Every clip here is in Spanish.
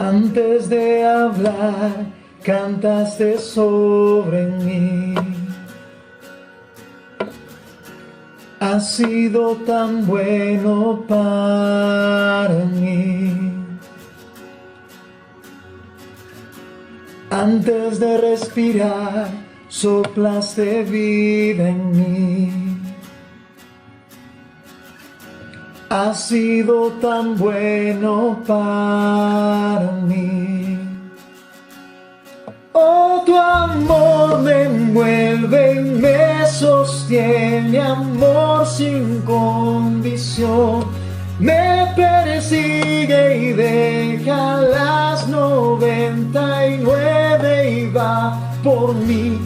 Antes de hablar, cantaste sobre mí. Has sido tan bueno para mí. Antes de respirar, soplaste vida en mí. Has sido tan bueno para mí. Oh, tu amor me envuelve y me sostiene, amor sin condición. Me persigue y deja las 99 y va por mí.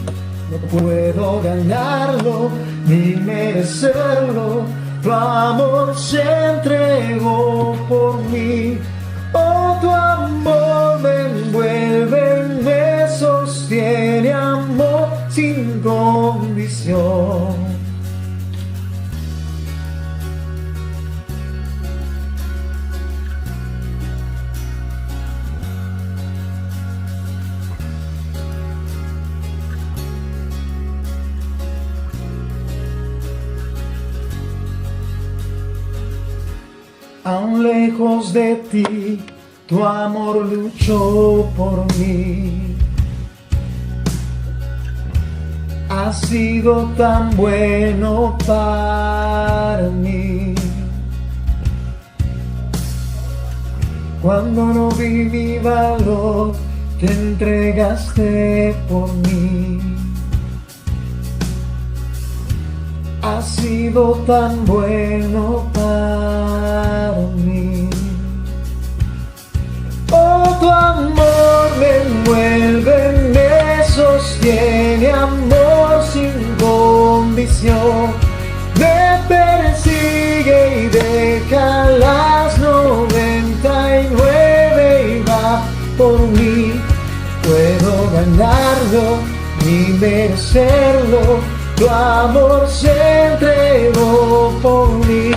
No puedo ganarlo ni merecerlo. Tu amor se entregó por mí. Oh, tu amor me envuelve y me sostiene, amor sin condición. Aún lejos de ti, tu amor luchó por mí. Has sido tan bueno para mí. Cuando no vi mi valor, te entregaste por mí. Has sido tan bueno para mí. Oh, tu amor me envuelve, me sostiene, amor sin condición. Me persigue y deja las 99 y va por mí. Puedo ganarlo ni merecerlo. Tu amor se entregó por mí.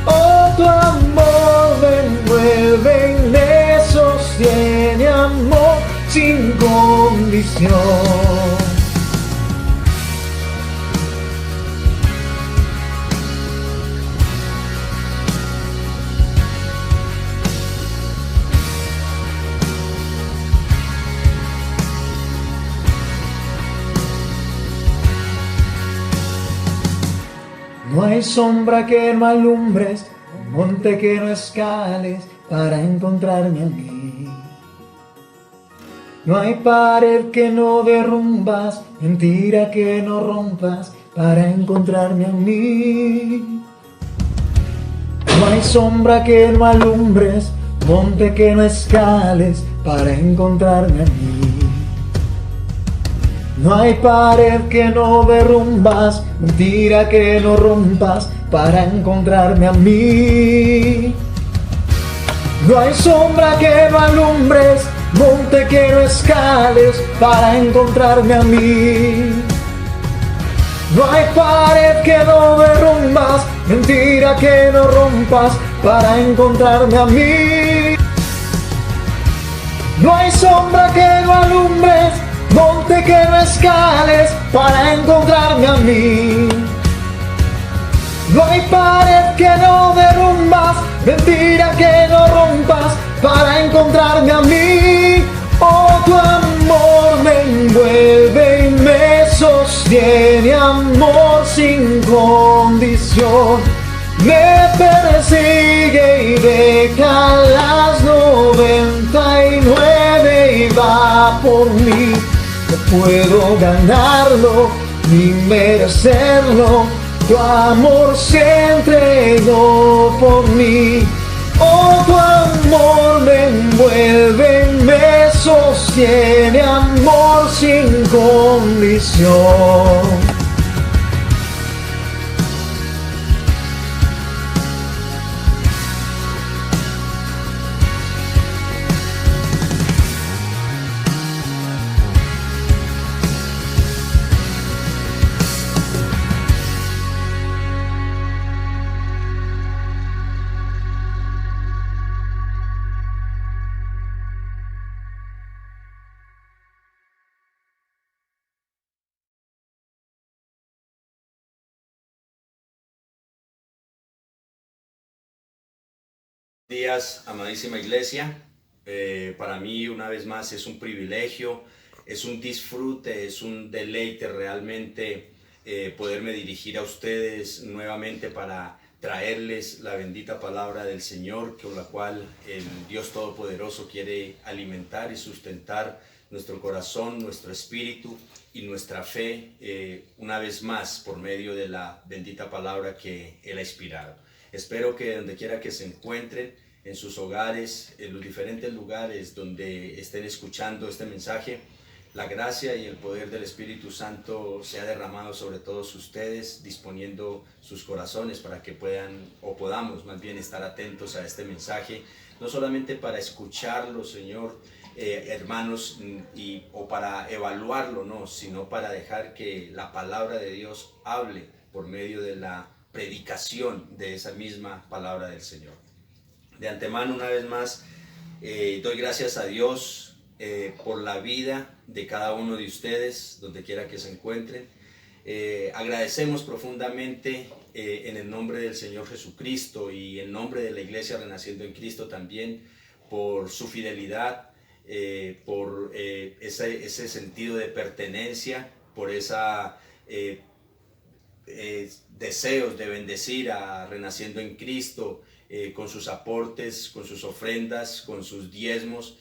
Oh, tu amor me envuelve y me sostiene, amor sin condición. No hay sombra que no alumbres, monte que no escales para encontrarme a mí. No hay pared que no derrumbas, mentira que no rompas para encontrarme a mí. No hay sombra que no alumbres, monte que no escales para encontrarme a mí. No hay pared que no derrumbas, mentira que no rompas para encontrarme a mí. No hay sombra que no alumbres, monte que no escales para encontrarme a mí. No hay pared que no derrumbas, mentira que no rompas para encontrarme a mí. No hay sombra que no alumbres, monte que no escales para encontrarme a mí. No hay pared que no derrumbas, mentira que no rompas para encontrarme a mí. Oh, tu amor me envuelve y me sostiene, amor sin condición. Me persigue y deja las 99 y va por mí. No puedo ganarlo ni merecerlo. Tu amor se entregó por mí. Oh, tu amor me envuelve, me sostiene, amor sin condición. Días, amadísima iglesia. Para mí, una vez más, es un privilegio, es un disfrute, es un deleite realmente poderme dirigir a ustedes nuevamente para traerles la bendita palabra del Señor, con la cual el Dios Todopoderoso quiere alimentar y sustentar nuestro corazón, nuestro espíritu y nuestra fe, una vez más por medio de la bendita palabra que Él ha inspirado. Espero que donde quiera que se encuentren, en sus hogares, en los diferentes lugares donde estén escuchando este mensaje, la gracia y el poder del Espíritu Santo sea derramado sobre todos ustedes, disponiendo sus corazones para que puedan o podamos más bien estar atentos a este mensaje, no solamente para escucharlo, Señor, hermanos, o para evaluarlo, no, sino para dejar que la palabra de Dios hable por medio de la predicación de esa misma palabra del Señor. De antemano, una vez más, doy gracias a Dios por la vida de cada uno de ustedes, donde quiera que se encuentren. Agradecemos profundamente en el nombre del Señor Jesucristo y en nombre de la Iglesia Renaciendo en Cristo también por su fidelidad, por ese sentido de pertenencia, por esa deseos de bendecir a Renaciendo en Cristo con sus aportes, con sus ofrendas, con sus diezmos,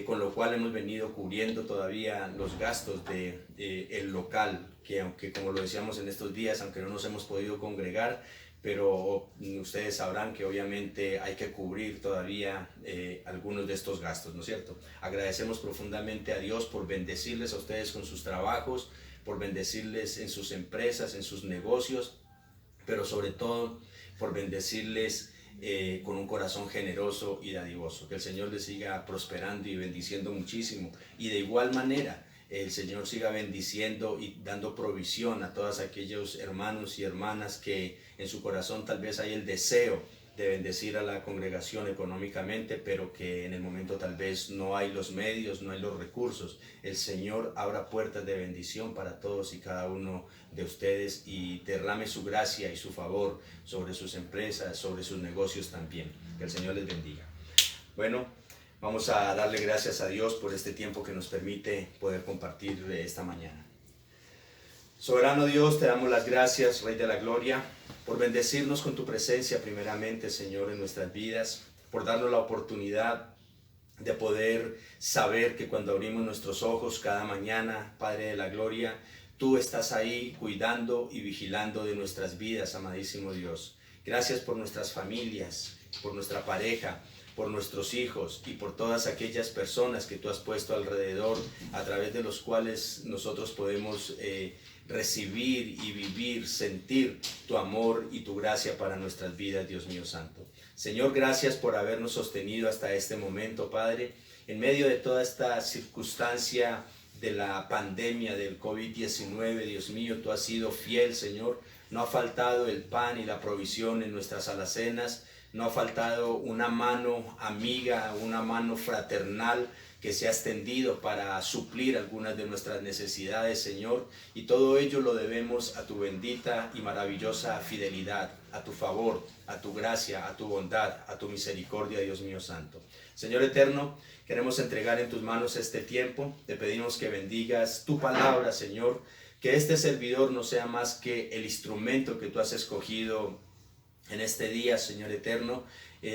con lo cual hemos venido cubriendo todavía los gastos el local, que aunque como lo decíamos en estos días, aunque no nos hemos podido congregar, pero ustedes sabrán que obviamente hay que cubrir todavía algunos de estos gastos, ¿no es cierto? Agradecemos profundamente a Dios por bendecirles a ustedes con sus trabajos, por bendecirles en sus empresas, en sus negocios, pero sobre todo por bendecirles con un corazón generoso y dadivoso. Que el Señor les siga prosperando y bendiciendo muchísimo. Y de igual manera, el Señor siga bendiciendo y dando provisión a todos aquellos hermanos y hermanas que en su corazón tal vez hay el deseo de bendecir a la congregación económicamente, pero que en el momento tal vez no hay los medios, no hay los recursos. El Señor abra puertas de bendición para todos y cada uno de ustedes y derrame su gracia y su favor sobre sus empresas, sobre sus negocios también. Que el Señor les bendiga. Bueno, vamos a darle gracias a Dios por este tiempo que nos permite poder compartir esta mañana. Soberano Dios, te damos las gracias, Rey de la Gloria, por bendecirnos con tu presencia primeramente, Señor, en nuestras vidas, por darnos la oportunidad de poder saber que cuando abrimos nuestros ojos cada mañana, Padre de la Gloria, tú estás ahí cuidando y vigilando de nuestras vidas, amadísimo Dios. Gracias por nuestras familias, por nuestra pareja, por nuestros hijos y por todas aquellas personas que tú has puesto alrededor, a través de los cuales nosotros podemos recibir y vivir, sentir tu amor y tu gracia para nuestras vidas, Dios mío santo. Señor, gracias por habernos sostenido hasta este momento, Padre, en medio de toda esta circunstancia de la pandemia del COVID-19, Dios mío, tú has sido fiel, Señor. No ha faltado el pan y la provisión en nuestras alacenas, no ha faltado una mano amiga, una mano fraternal que se ha extendido para suplir algunas de nuestras necesidades, Señor, y todo ello lo debemos a tu bendita y maravillosa fidelidad, a tu favor, a tu gracia, a tu bondad, a tu misericordia, Dios mío santo. Señor eterno, queremos entregar en tus manos este tiempo, te pedimos que bendigas tu palabra, Señor, que este servidor no sea más que el instrumento que tú has escogido en este día, Señor eterno,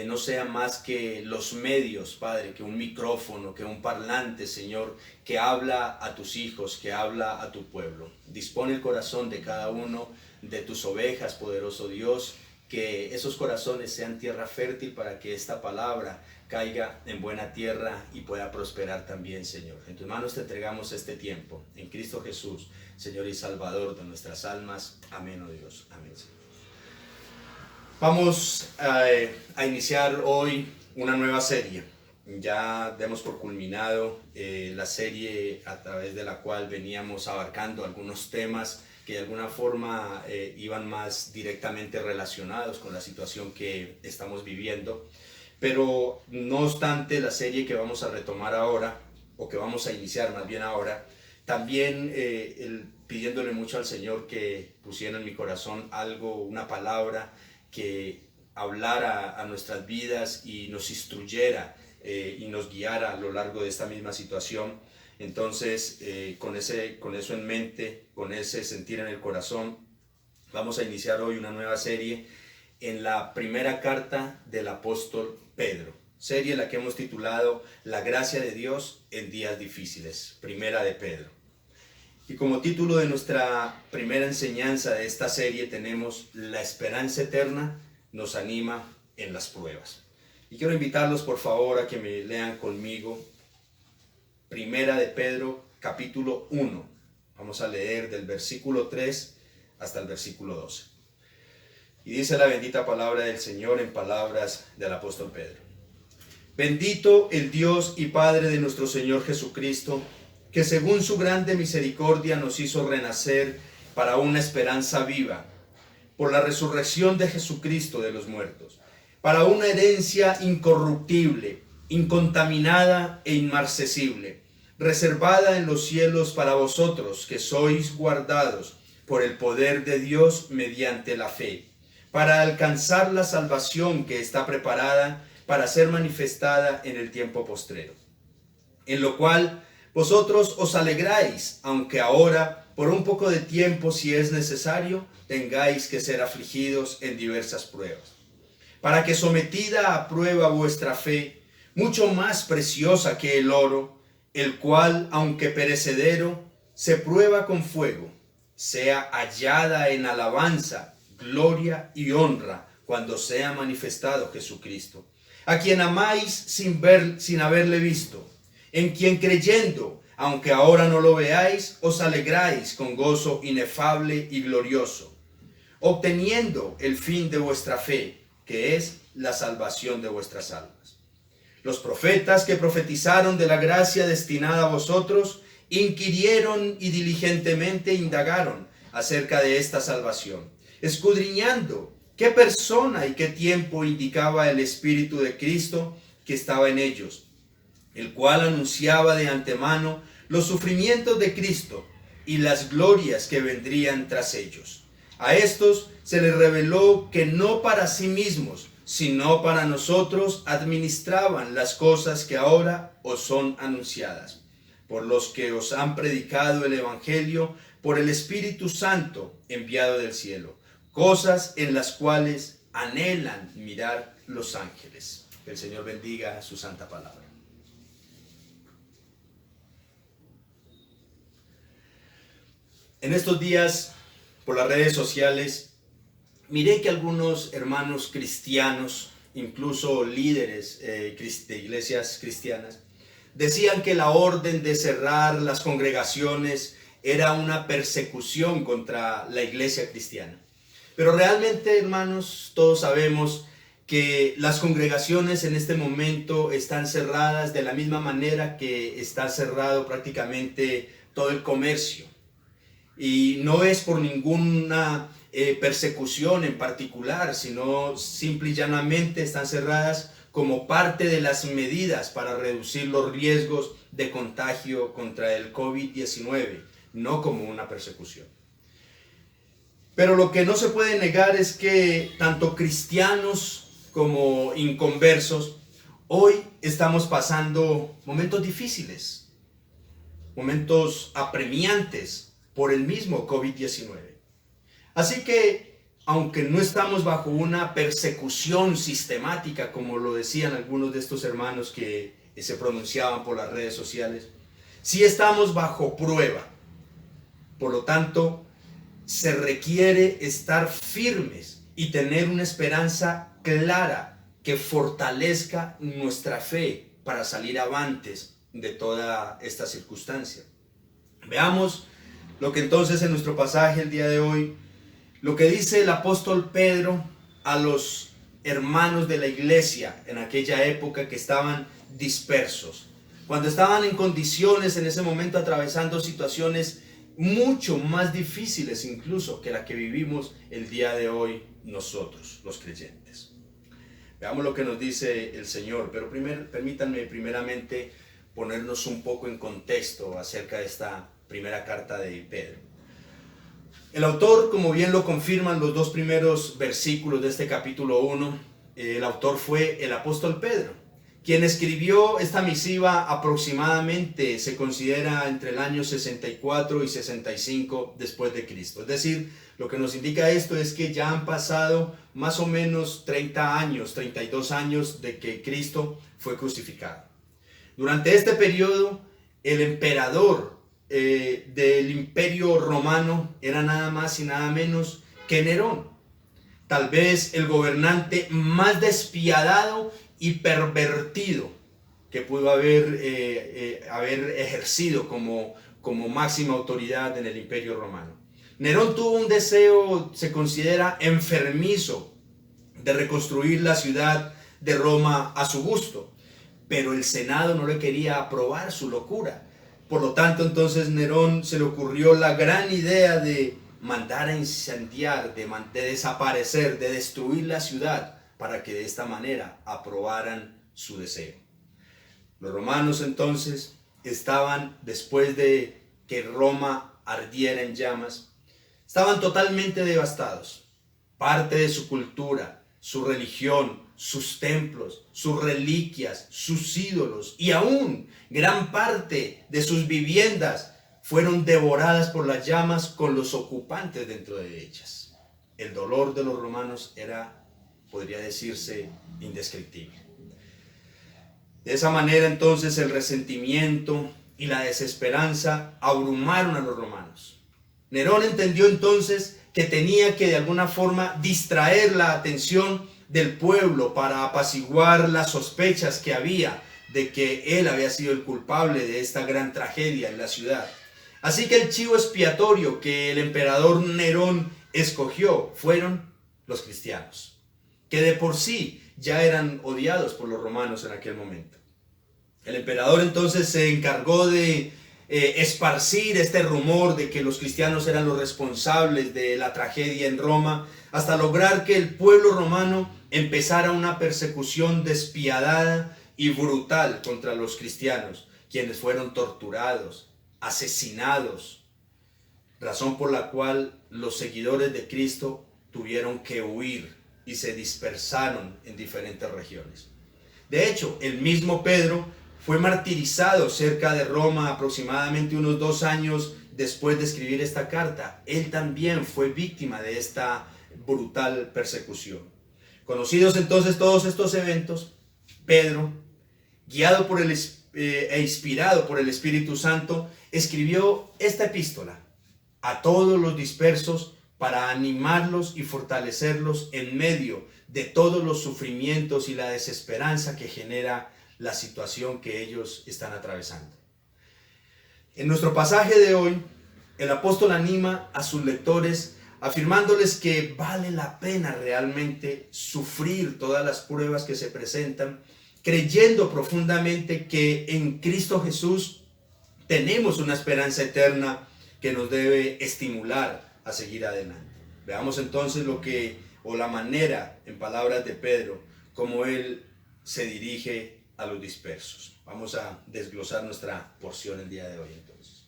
no sea más que los medios, Padre, que un micrófono, que un parlante, Señor, que habla a tus hijos, que habla a tu pueblo. Dispone el corazón de cada uno de tus ovejas, poderoso Dios, que esos corazones sean tierra fértil para que esta palabra caiga en buena tierra y pueda prosperar también, Señor. En tus manos te entregamos este tiempo, en Cristo Jesús, Señor y Salvador de nuestras almas. Amén, oh Dios. Amén, Señor. Vamos a iniciar hoy una nueva serie. Ya demos por culminado la serie a través de la cual veníamos abarcando algunos temas que de alguna forma iban más directamente relacionados con la situación que estamos viviendo. Pero no obstante, la serie que vamos a retomar ahora, o que vamos a iniciar más bien ahora, también pidiéndole mucho al Señor que pusiera en mi corazón algo, una palabra que hablara a nuestras vidas y nos instruyera y nos guiara a lo largo de esta misma situación. Entonces, con eso en mente, con ese sentir en el corazón, vamos a iniciar hoy una nueva serie en la primera carta del apóstol Pedro. Serie en la que hemos titulado La gracia de Dios en días difíciles, primera de Pedro. Y como título de nuestra primera enseñanza de esta serie tenemos La esperanza eterna nos anima en las pruebas. Y quiero invitarlos por favor a que me lean conmigo Primera de Pedro, capítulo 1. Vamos a leer del versículo 3 hasta el versículo 12. Y dice la bendita palabra del Señor en palabras del apóstol Pedro. Bendito el Dios y Padre de nuestro Señor Jesucristo, que según su grande misericordia nos hizo renacer para una esperanza viva, por la resurrección de Jesucristo de los muertos, para una herencia incorruptible, incontaminada e inmarcesible, reservada en los cielos para vosotros, que sois guardados por el poder de Dios mediante la fe, para alcanzar la salvación que está preparada para ser manifestada en el tiempo postrero, en lo cual vosotros os alegráis, aunque ahora, por un poco de tiempo, si es necesario, tengáis que ser afligidos en diversas pruebas, para que sometida a prueba vuestra fe, mucho más preciosa que el oro, el cual, aunque perecedero, se prueba con fuego, sea hallada en alabanza, gloria y honra cuando sea manifestado Jesucristo, a quien amáis sin haberle visto, en quien creyendo, aunque ahora no lo veáis, os alegráis con gozo inefable y glorioso, obteniendo el fin de vuestra fe, que es la salvación de vuestras almas. Los profetas que profetizaron de la gracia destinada a vosotros, inquirieron y diligentemente indagaron acerca de esta salvación, escudriñando qué persona y qué tiempo indicaba el Espíritu de Cristo que estaba en ellos, el cual anunciaba de antemano los sufrimientos de Cristo y las glorias que vendrían tras ellos. A estos se les reveló que no para sí mismos, sino para nosotros administraban las cosas que ahora os son anunciadas, por los que os han predicado el Evangelio por el Espíritu Santo enviado del cielo, cosas en las cuales anhelan mirar los ángeles. Que el Señor bendiga su santa palabra. En estos días, por las redes sociales, miré que algunos hermanos cristianos, incluso líderes de iglesias cristianas, decían que la orden de cerrar las congregaciones era una persecución contra la iglesia cristiana. Pero realmente, hermanos, todos sabemos que las congregaciones en este momento están cerradas de la misma manera que está cerrado prácticamente todo el comercio. Y no es por ninguna persecución en particular, sino simple y llanamente están cerradas como parte de las medidas para reducir los riesgos de contagio contra el COVID-19, no como una persecución. Pero lo que no se puede negar es que tanto cristianos como inconversos hoy estamos pasando momentos difíciles, momentos apremiantes por el mismo COVID-19. Así que, aunque no estamos bajo una persecución sistemática, como lo decían algunos de estos hermanos que se pronunciaban por las redes sociales, sí estamos bajo prueba. Por lo tanto, se requiere estar firmes y tener una esperanza clara que fortalezca nuestra fe para salir avantes de toda esta circunstancia. Veamos lo que entonces en nuestro pasaje el día de hoy, lo que dice el apóstol Pedro a los hermanos de la iglesia en aquella época que estaban dispersos, cuando estaban en condiciones en ese momento atravesando situaciones mucho más difíciles incluso que la que vivimos el día de hoy nosotros, los creyentes. Veamos lo que nos dice el Señor, pero permítanme primeramente ponernos un poco en contexto acerca de esta primera carta de Pedro. El autor, como bien lo confirman los dos primeros versículos de este capítulo 1, el autor fue el apóstol Pedro, quien escribió esta misiva aproximadamente, se considera entre el año 64 y 65 después de Cristo. Es decir, lo que nos indica esto es que ya han pasado más o menos 30 años, 32 años de que Cristo fue crucificado. Durante este periodo, el emperador del Imperio Romano era nada más y nada menos que Nerón. Tal vez el gobernante más despiadado y pervertido que pudo haber ejercido como máxima autoridad en el Imperio Romano. Nerón tuvo un deseo, se considera enfermizo, de reconstruir la ciudad de Roma a su gusto, pero el Senado no le quería aprobar su locura. Por lo tanto, entonces Nerón se le ocurrió la gran idea de mandar a incendiar, de desaparecer, de destruir la ciudad, para que de esta manera aprobaran su deseo. Los romanos entonces estaban, después de que Roma ardiera en llamas, estaban totalmente devastados. Parte de su cultura, su religión, sus templos, sus reliquias, sus ídolos y aún gran parte de sus viviendas fueron devoradas por las llamas con los ocupantes dentro de ellas. El dolor de los romanos era, podría decirse, indescriptible. De esa manera entonces el resentimiento y la desesperanza abrumaron a los romanos. Nerón entendió entonces que tenía que de alguna forma distraer la atención del pueblo para apaciguar las sospechas que había de que él había sido el culpable de esta gran tragedia en la ciudad. Así que el chivo expiatorio que el emperador Nerón escogió fueron los cristianos, que de por sí ya eran odiados por los romanos en aquel momento. El emperador entonces se encargó de esparcir este rumor de que los cristianos eran los responsables de la tragedia en Roma, hasta lograr que el pueblo romano empezara una persecución despiadada y brutal contra los cristianos, quienes fueron torturados, asesinados, razón por la cual los seguidores de Cristo tuvieron que huir y se dispersaron en diferentes regiones. De hecho, el mismo Pedro fue martirizado cerca de Roma aproximadamente unos 2 años después de escribir esta carta. Él también fue víctima de esta brutal persecución. Conocidos entonces todos estos eventos, Pedro, guiado por e inspirado por el Espíritu Santo, escribió esta epístola a todos los dispersos para animarlos y fortalecerlos en medio de todos los sufrimientos y la desesperanza que genera la situación que ellos están atravesando. En nuestro pasaje de hoy, el apóstol anima a sus lectores afirmándoles que vale la pena realmente sufrir todas las pruebas que se presentan, creyendo profundamente que en Cristo Jesús tenemos una esperanza eterna que nos debe estimular a seguir adelante. Veamos entonces la manera, en palabras de Pedro, como él se dirige a los dispersos. Vamos a desglosar nuestra porción el día de hoy entonces.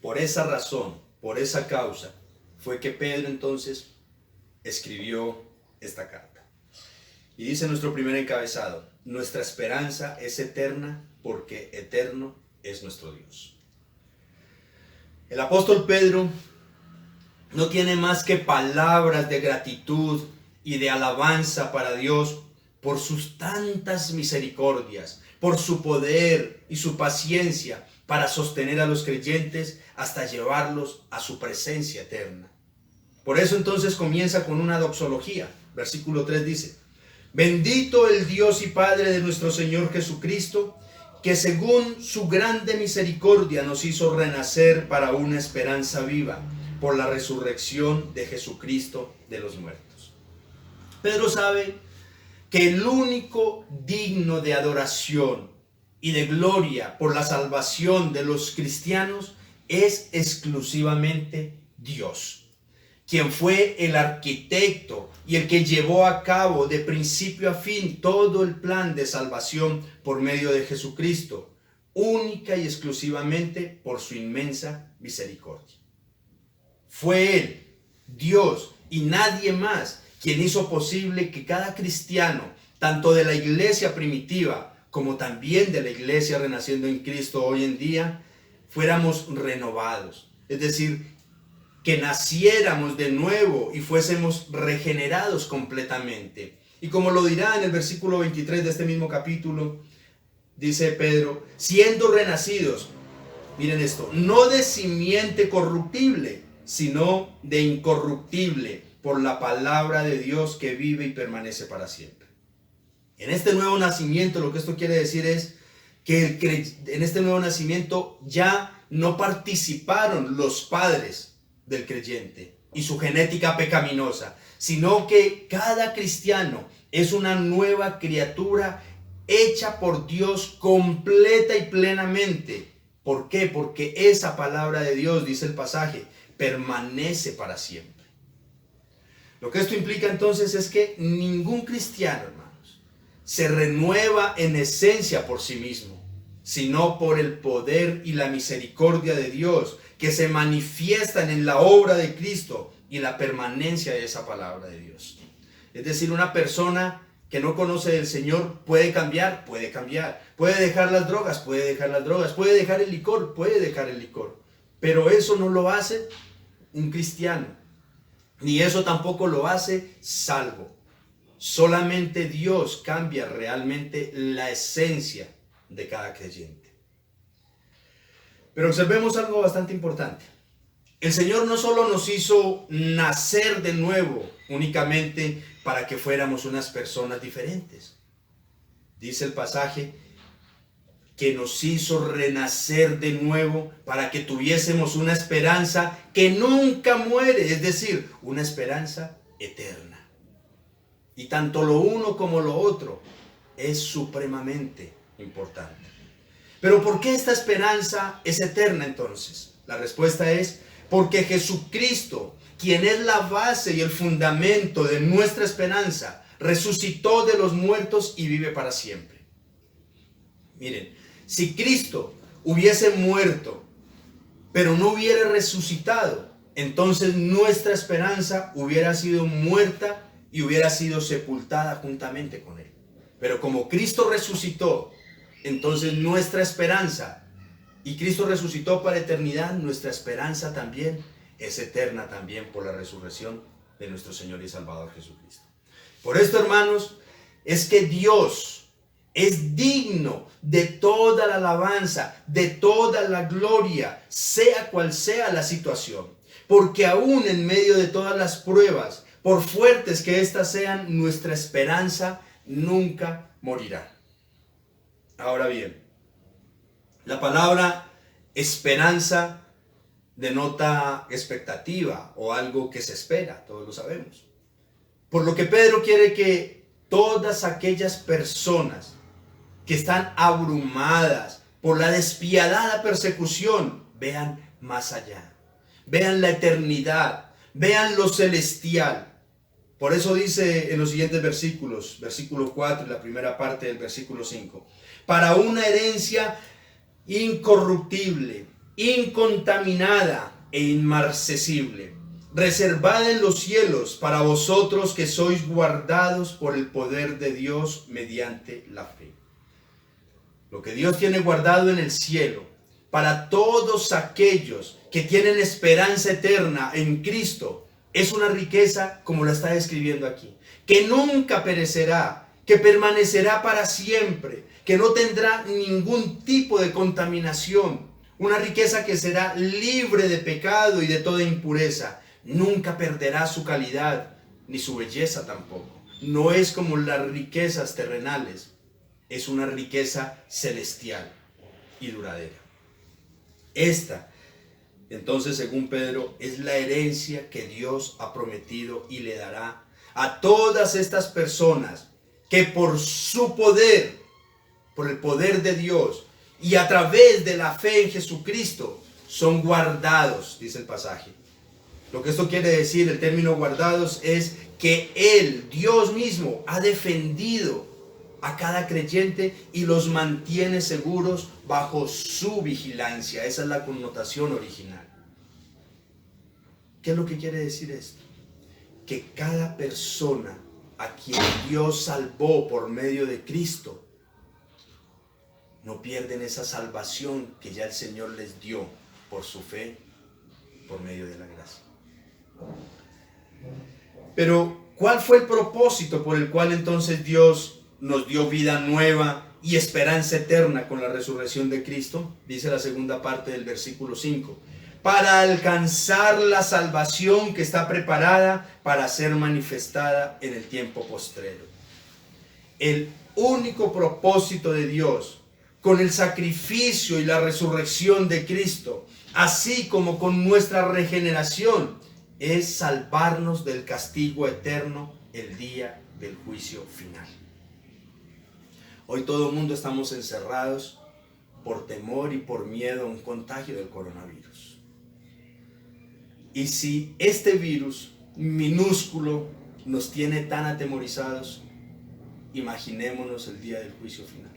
Por esa razón, por esa causa, fue que Pedro entonces escribió esta carta. Y dice nuestro primer encabezado: nuestra esperanza es eterna porque eterno es nuestro Dios. El apóstol Pedro no tiene más que palabras de gratitud y de alabanza para Dios por sus tantas misericordias, por su poder y su paciencia para sostener a los creyentes hasta llevarlos a su presencia eterna. Por eso entonces comienza con una doxología. Versículo 3 dice: bendito el Dios y Padre de nuestro Señor Jesucristo, que según su grande misericordia nos hizo renacer para una esperanza viva por la resurrección de Jesucristo de los muertos. Pedro sabe que el único digno de adoración y de gloria por la salvación de los cristianos es exclusivamente Dios, quien fue el arquitecto y el que llevó a cabo de principio a fin todo el plan de salvación por medio de Jesucristo, única y exclusivamente por su inmensa misericordia. Fue Él, Dios y nadie más, quien hizo posible que cada cristiano, tanto de la iglesia primitiva como también de la iglesia renaciendo en Cristo hoy en día, fuéramos renovados. Es decir, que naciéramos de nuevo y fuésemos regenerados completamente. Y como lo dirá en el versículo 23 de este mismo capítulo, dice Pedro, siendo renacidos, miren esto, no de simiente corruptible, sino de incorruptible, por la palabra de Dios que vive y permanece para siempre. En este nuevo nacimiento, lo que esto quiere decir es que en este nuevo nacimiento ya no participaron los padres del creyente y su genética pecaminosa, sino que cada cristiano es una nueva criatura hecha por Dios completa y plenamente. ¿Por qué? Porque esa palabra de Dios, dice el pasaje, permanece para siempre. Lo que esto implica entonces es que ningún cristiano, hermanos, se renueva en esencia por sí mismo, sino por el poder y la misericordia de Dios que se manifiestan en la obra de Cristo y la permanencia de esa palabra de Dios. Es decir, una persona que no conoce del Señor puede cambiar, puede dejar las drogas, puede dejar el licor, pero eso no lo hace un cristiano, ni eso tampoco lo hace salvo. Solamente Dios cambia realmente la esencia de cada creyente. Pero observemos algo bastante importante. El Señor no solo nos hizo nacer de nuevo únicamente para que fuéramos unas personas diferentes. Dice el pasaje que nos hizo renacer de nuevo para que tuviésemos una esperanza que nunca muere, es decir, una esperanza eterna. Y tanto lo uno como lo otro es supremamente importante. Pero ¿por qué esta esperanza es eterna entonces? La respuesta es porque Jesucristo, quien es la base y el fundamento de nuestra esperanza, resucitó de los muertos y vive para siempre. Miren, si Cristo hubiese muerto, pero no hubiera resucitado, entonces nuestra esperanza hubiera sido muerta y hubiera sido sepultada juntamente con Él. Pero como Cristo resucitó, entonces nuestra esperanza, y Cristo resucitó para eternidad, nuestra esperanza también es eterna también por la resurrección de nuestro Señor y Salvador Jesucristo. Por esto, hermanos, es que Dios es digno de toda la alabanza, de toda la gloria, sea cual sea la situación. Porque aún en medio de todas las pruebas, por fuertes que éstas sean, nuestra esperanza nunca morirá. Ahora bien, la palabra esperanza denota expectativa o algo que se espera, todos lo sabemos. Por lo que Pedro quiere que todas aquellas personas que están abrumadas por la despiadada persecución vean más allá, vean la eternidad, vean lo celestial. Por eso dice en los siguientes versículos, versículo 4 y la primera parte del versículo 5, para una herencia incorruptible, incontaminada e inmarcesible, reservada en los cielos para vosotros que sois guardados por el poder de Dios mediante la fe. Lo que Dios tiene guardado en el cielo para todos aquellos que tienen esperanza eterna en Cristo es una riqueza como la está describiendo aquí, que nunca perecerá, que permanecerá para siempre, que no tendrá ningún tipo de contaminación, una riqueza que será libre de pecado y de toda impureza. Nunca perderá su calidad, ni su belleza tampoco. No es como las riquezas terrenales, es una riqueza celestial y duradera. Esta, entonces, según Pedro, es la herencia que Dios ha prometido y le dará a todas estas personas que por su poder, por el poder de Dios y a través de la fe en Jesucristo, son guardados, dice el pasaje. Lo que esto quiere decir, el término guardados, es que Él, Dios mismo, ha defendido a cada creyente y los mantiene seguros bajo su vigilancia. Esa es la connotación original. ¿Qué es lo que quiere decir esto? Que cada persona a quien Dios salvó por medio de Cristo no pierden esa salvación que ya el Señor les dio por su fe, por medio de la gracia. Pero, ¿cuál fue el propósito por el cual entonces Dios nos dio vida nueva y esperanza eterna con la resurrección de Cristo? Dice la segunda parte del versículo 5. Para alcanzar la salvación que está preparada para ser manifestada en el tiempo postrero. El único propósito de Dios con el sacrificio y la resurrección de Cristo, así como con nuestra regeneración, es salvarnos del castigo eterno el día del juicio final. Hoy todo el mundo estamos encerrados por temor y por miedo a un contagio del coronavirus. Y si este virus minúsculo nos tiene tan atemorizados, imaginémonos el día del juicio final.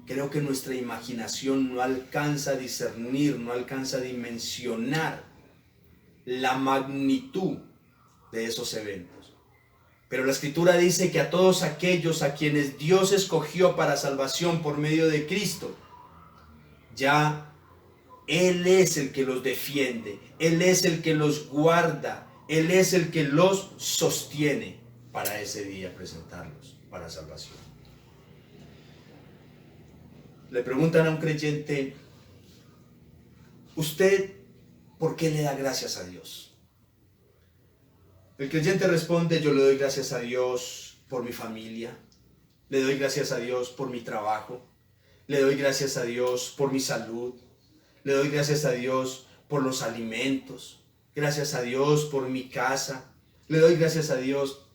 Creo que nuestra imaginación no alcanza a discernir, no alcanza a dimensionar la magnitud de esos eventos. Pero la Escritura dice que a todos aquellos a quienes Dios escogió para salvación por medio de Cristo, ya Él es el que los defiende, Él es el que los guarda, Él es el que los sostiene para ese día presentarlos para salvación. Le preguntan a un creyente, ¿usted por qué le da gracias a Dios? El creyente responde, yo le doy gracias a Dios por mi familia, le doy gracias a Dios por mi trabajo, le doy gracias a Dios por mi salud, le doy gracias a Dios por los alimentos, gracias a Dios por mi casa, le doy gracias a Dios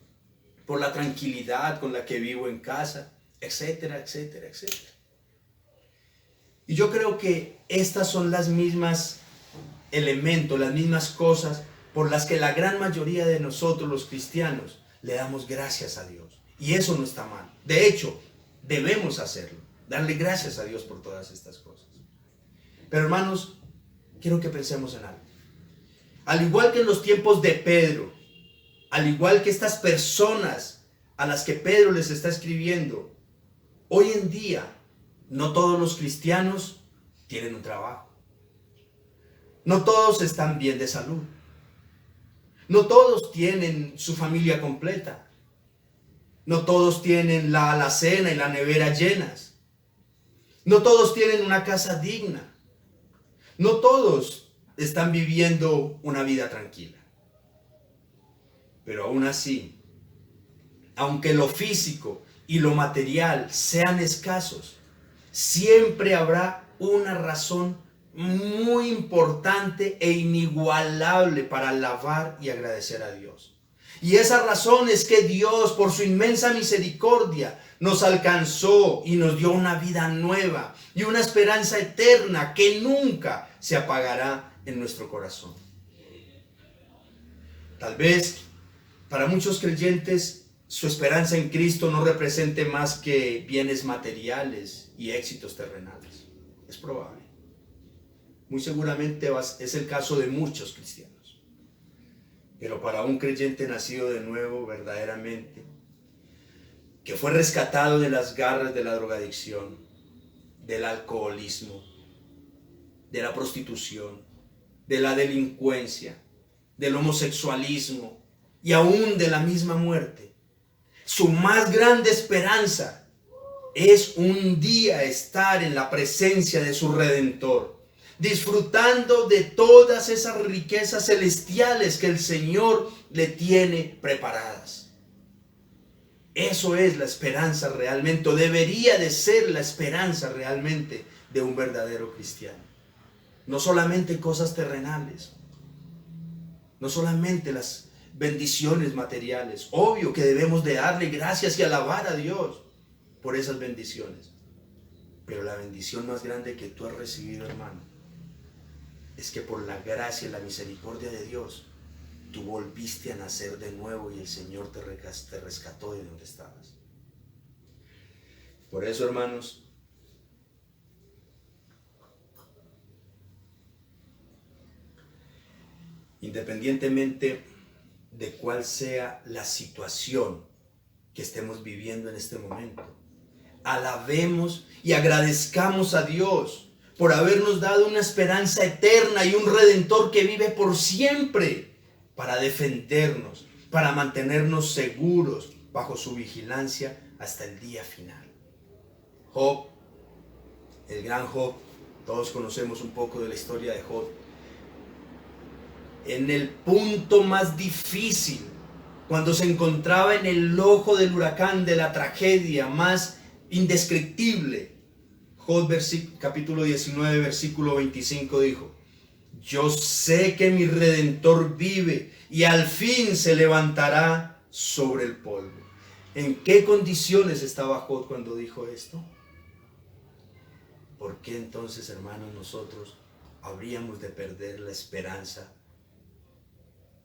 por la tranquilidad con la que vivo en casa, etcétera, etcétera, etcétera. Y yo creo que estas son las mismas elementos, las mismas cosas por las que la gran mayoría de nosotros los cristianos le damos gracias a Dios. Y eso no está mal. De hecho, debemos hacerlo, darle gracias a Dios por todas estas cosas. Pero hermanos, quiero que pensemos en algo. Al igual que en los tiempos de Pedro, al igual que estas personas a las que Pedro les está escribiendo, hoy en día no todos los cristianos tienen un trabajo. No todos están bien de salud. No todos tienen su familia completa. No todos tienen la alacena y la nevera llenas. No todos tienen una casa digna. No todos están viviendo una vida tranquila. Pero aún así, aunque lo físico y lo material sean escasos, siempre habrá una razón muy importante e inigualable para alabar y agradecer a Dios. Y esa razón es que Dios, por su inmensa misericordia, nos alcanzó y nos dio una vida nueva y una esperanza eterna que nunca se apagará en nuestro corazón. Tal vez para muchos creyentes su esperanza en Cristo no represente más que bienes materiales y éxitos terrenales. Es probable. Muy seguramente es el caso de muchos cristianos. Pero para un creyente nacido de nuevo verdaderamente, que fue rescatado de las garras de la drogadicción, del alcoholismo, de la prostitución, de la delincuencia, del homosexualismo y aún de la misma muerte, su más grande esperanza es un día estar en la presencia de su Redentor, disfrutando de todas esas riquezas celestiales que el Señor le tiene preparadas. Eso es la esperanza realmente, o debería de ser la esperanza realmente de un verdadero cristiano. No solamente cosas terrenales, no solamente las bendiciones materiales. Obvio que debemos de darle gracias y alabar a Dios por esas bendiciones. Pero la bendición más grande que tú has recibido, hermano, es que por la gracia y la misericordia de Dios, tú volviste a nacer de nuevo y el Señor te rescató de donde estabas. Por eso, hermanos, independientemente de cuál sea la situación que estemos viviendo en este momento, alabemos y agradezcamos a Dios por habernos dado una esperanza eterna y un Redentor que vive por siempre para defendernos, para mantenernos seguros bajo su vigilancia hasta el día final. Job, el gran Job, todos conocemos un poco de la historia de Job. En el punto más difícil, cuando se encontraba en el ojo del huracán, de la tragedia más indescriptible, Job capítulo 19, versículo 25 dijo: yo sé que mi Redentor vive y al fin se levantará sobre el polvo. ¿En qué condiciones estaba Job cuando dijo esto? ¿Por qué entonces, hermanos, nosotros habríamos de perder la esperanza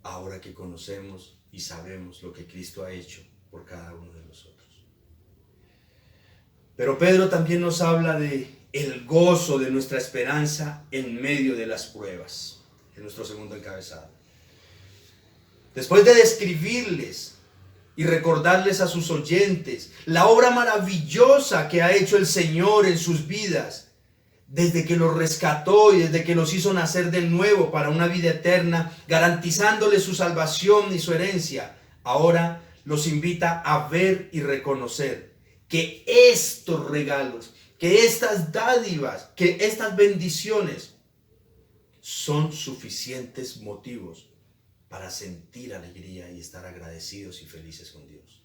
ahora que conocemos y sabemos lo que Cristo ha hecho por cada uno de nosotros? Pero Pedro también nos habla de el gozo de nuestra esperanza en medio de las pruebas, en nuestro segundo encabezado. Después de describirles y recordarles a sus oyentes la obra maravillosa que ha hecho el Señor en sus vidas, desde que los rescató y desde que los hizo nacer de nuevo para una vida eterna, garantizándoles su salvación y su herencia, ahora los invita a ver y reconocer que estos regalos, que estas dádivas, que estas bendiciones son suficientes motivos para sentir alegría y estar agradecidos y felices con Dios.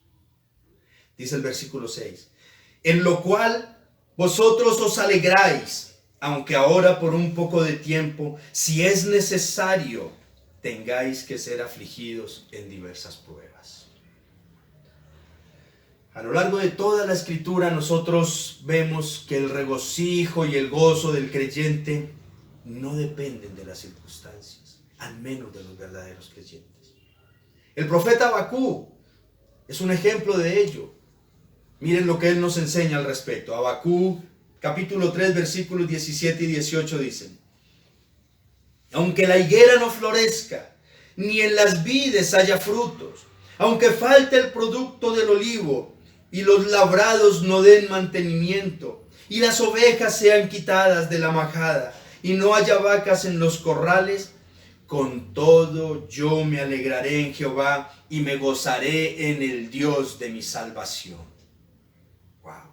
Dice el versículo 6, en lo cual vosotros os alegráis, aunque ahora por un poco de tiempo, si es necesario, tengáis que ser afligidos en diversas pruebas. A lo largo de toda la Escritura nosotros vemos que el regocijo y el gozo del creyente no dependen de las circunstancias, al menos de los verdaderos creyentes. El profeta Habacuc es un ejemplo de ello. Miren lo que él nos enseña al respecto. Habacuc capítulo 3 versículos 17 y 18 dicen: aunque la higuera no florezca, ni en las vides haya frutos, aunque falte el producto del olivo, y los labrados no den mantenimiento, y las ovejas sean quitadas de la majada, y no haya vacas en los corrales, con todo yo me alegraré en Jehová, y me gozaré en el Dios de mi salvación. Wow.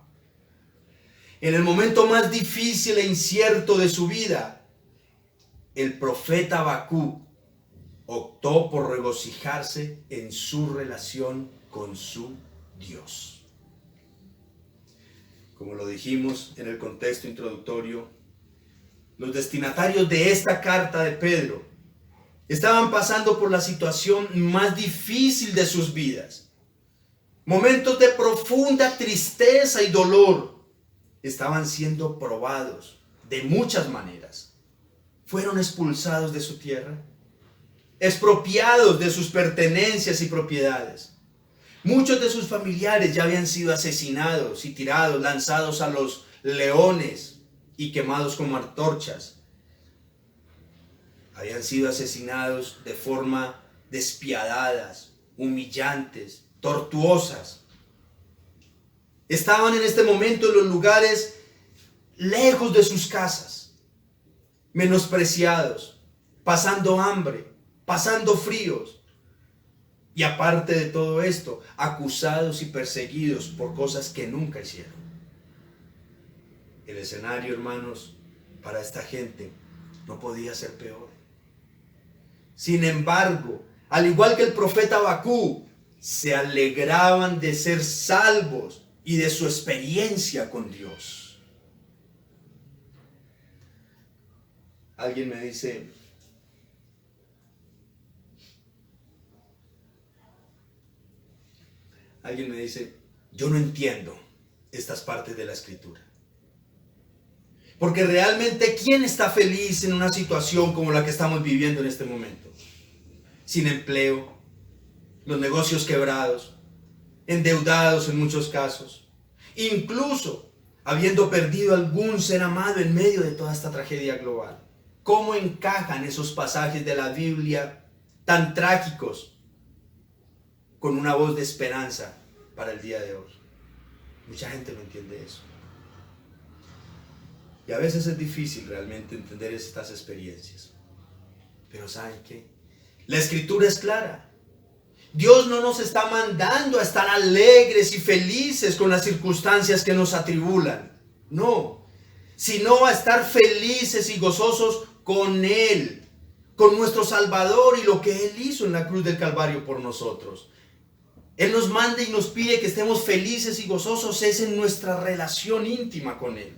En el momento más difícil e incierto de su vida, el profeta Habacuc optó por regocijarse en su relación con su Dios. Como lo dijimos en el contexto introductorio, los destinatarios de esta carta de Pedro estaban pasando por la situación más difícil de sus vidas. Momentos de profunda tristeza y dolor. Estaban siendo probados de muchas maneras. Fueron expulsados de su tierra, expropiados de sus pertenencias y propiedades. Muchos de sus familiares ya habían sido asesinados y tirados, lanzados a los leones y quemados como antorchas. Habían sido asesinados de forma despiadadas, humillantes, tortuosas. Estaban en este momento en los lugares lejos de sus casas, menospreciados, pasando hambre, pasando fríos. Y aparte de todo esto, acusados y perseguidos por cosas que nunca hicieron. El escenario, hermanos, para esta gente no podía ser peor. Sin embargo, al igual que el profeta Habacuc, se alegraban de ser salvos y de su experiencia con Dios. Alguien me dice: yo no entiendo estas partes de la Escritura. Porque realmente, ¿quién está feliz en una situación como la que estamos viviendo en este momento? Sin empleo, los negocios quebrados, endeudados en muchos casos. Incluso habiendo perdido algún ser amado en medio de toda esta tragedia global. ¿Cómo encajan esos pasajes de la Biblia tan trágicos con una voz de esperanza para el día de hoy? Mucha gente no entiende eso. Y a veces es difícil realmente entender estas experiencias. Pero ¿saben qué? La Escritura es clara. Dios no nos está mandando a estar alegres y felices con las circunstancias que nos atribulan. No, sino a estar felices y gozosos con Él, con nuestro Salvador y lo que Él hizo en la cruz del Calvario por nosotros. Él nos manda y nos pide que estemos felices y gozosos es en nuestra relación íntima con Él.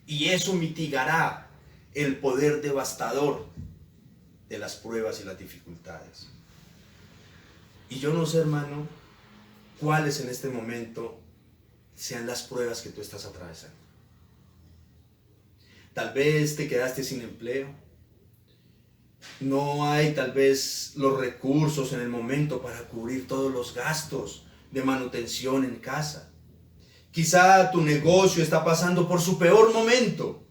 Y eso mitigará el poder devastador de las pruebas y las dificultades. Y yo no sé, hermano, cuáles en este momento sean las pruebas que tú estás atravesando. Tal vez te quedaste sin empleo. No hay tal vez los recursos en el momento para cubrir todos los gastos de manutención en casa. Quizá tu negocio está pasando por su peor momento.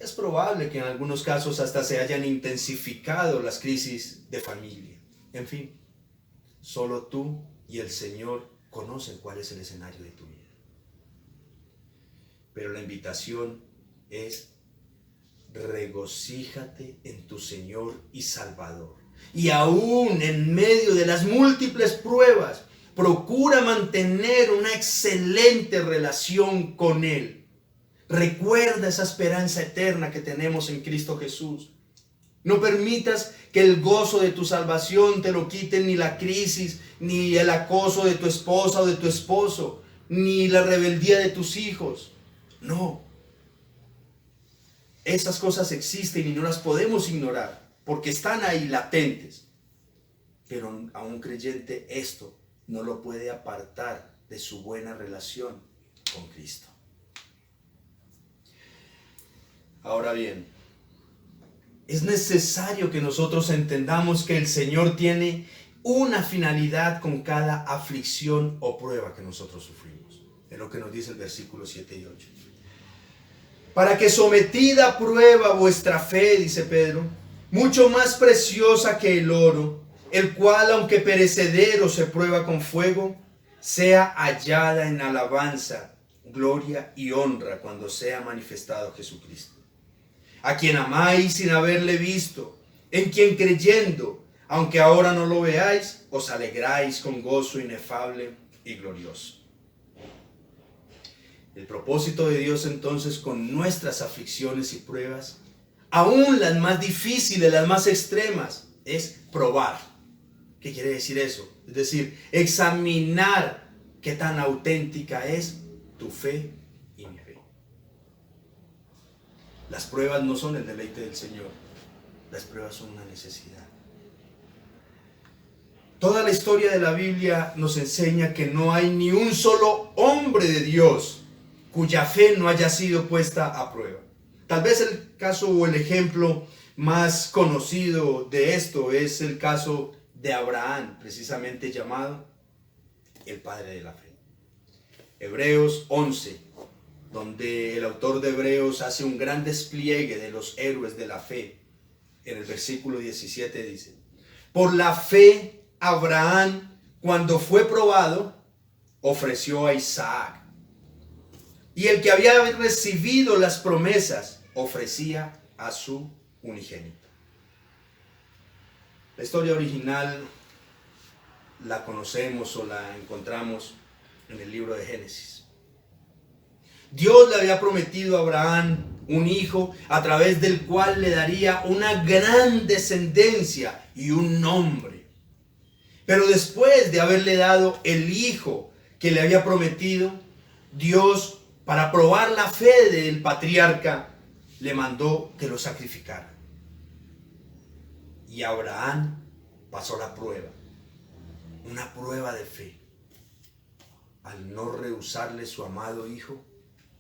Es probable que en algunos casos hasta se hayan intensificado las crisis de familia. En fin, solo tú y el Señor conocen cuál es el escenario de tu vida. Pero la invitación es: regocíjate en tu Señor y Salvador. Y aún en medio de las múltiples pruebas, procura mantener una excelente relación con Él. Recuerda esa esperanza eterna que tenemos en Cristo Jesús. No permitas que el gozo de tu salvación te lo quiten ni la crisis, ni el acoso de tu esposa o de tu esposo, ni la rebeldía de tus hijos. No. Esas cosas existen y no las podemos ignorar, porque están ahí latentes. Pero a un creyente esto no lo puede apartar de su buena relación con Cristo. Ahora bien, es necesario que nosotros entendamos que el Señor tiene una finalidad con cada aflicción o prueba que nosotros sufrimos. Es lo que nos dice el versículo 7 y 8. Para que sometida a prueba vuestra fe, dice Pedro, mucho más preciosa que el oro, el cual aunque perecedero se prueba con fuego, sea hallada en alabanza, gloria y honra cuando sea manifestado Jesucristo. A quien amáis sin haberle visto, en quien creyendo, aunque ahora no lo veáis, os alegráis con gozo inefable y glorioso. El propósito de Dios entonces con nuestras aflicciones y pruebas, aún las más difíciles, las más extremas, es probar. ¿Qué quiere decir eso? Es decir, examinar qué tan auténtica es tu fe y mi fe. Las pruebas no son el deleite del Señor, las pruebas son una necesidad. Toda la historia de la Biblia nos enseña que no hay ni un solo hombre de Dios cuya fe no haya sido puesta a prueba. Tal vez el caso o el ejemplo más conocido de esto es el caso de Abraham, precisamente llamado el padre de la fe. Hebreos 11, donde el autor de Hebreos hace un gran despliegue de los héroes de la fe. En el versículo 17 dice: por la fe Abraham, cuando fue probado, ofreció a Isaac. Y el que había recibido las promesas ofrecía a su unigénito. La historia original la conocemos o la encontramos en el libro de Génesis. Dios le había prometido a Abraham un hijo a través del cual le daría una gran descendencia y un nombre. Pero después de haberle dado el hijo que le había prometido, Dios, para probar la fe del patriarca, le mandó que lo sacrificara. Y Abraham pasó la prueba, una prueba de fe, al no rehusarle su amado hijo